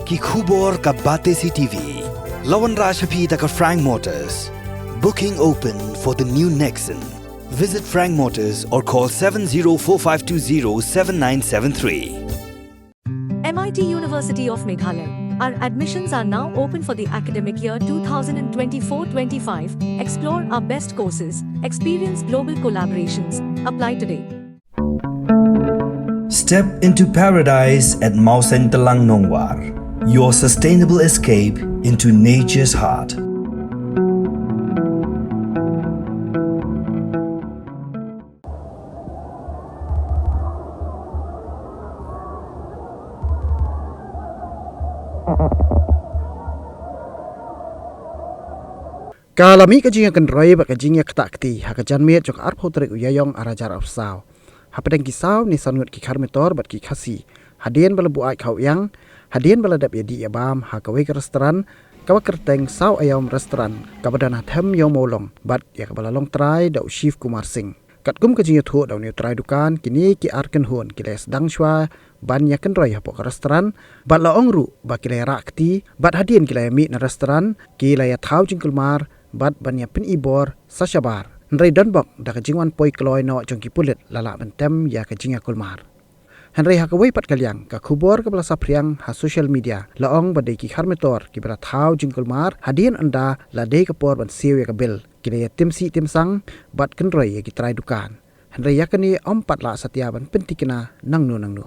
Ki khubor ka bate si TV. Lawan Rashapi taka Frank Motors. Booking open for the new Nexon. Visit Frank Motors or call 7045207973. MIT University of Meghalaya. Our admissions are now open for the academic year 2024-25. Explore our best courses, experience global collaborations. Apply today. Step into paradise at Mausen Telang Nongwar. Your sustainable escape into nature's heart. Kalami kajinga kan roy ba kajinga ketakti hakajan miet jok arpo trek uyayong arajar afsaw. Hapadang kisau ni sanut ki Khar Metor bat ki khasi. Hadien bala Buaid kau yang, hadien bala dap yadi abam hakawe ke restoran, kawa kerteng saw ayam restoran, kabadana them yong molong, bat ya kabala long try dau Chief Kumar Singh. Katkum kajinga thu dau ni try dukan kini ki arken hun kiles dang shwa ban ya kan roy hapo ke restoran, bat la ongru ba kilai rakti, bat hadien kilai mi na restoran, kilai Thaw Pynklumar bat banya pen ibor sashabar Henry donbok da kajingwan poi kloy no jongki pulit lala bentem ya kajinga kulmar Henry hakawai pat kalyang ka khubor ka bala sapriang ha social media laong badai ki Khar Metor ki bara Thaw jingkulmar hadien anda la dei ka por ban siu ya ka bil kile ya timsi timsang bat kenroi ya ki trai dukan Henry yakani ompat la satya ban pentikina nangnu nangnu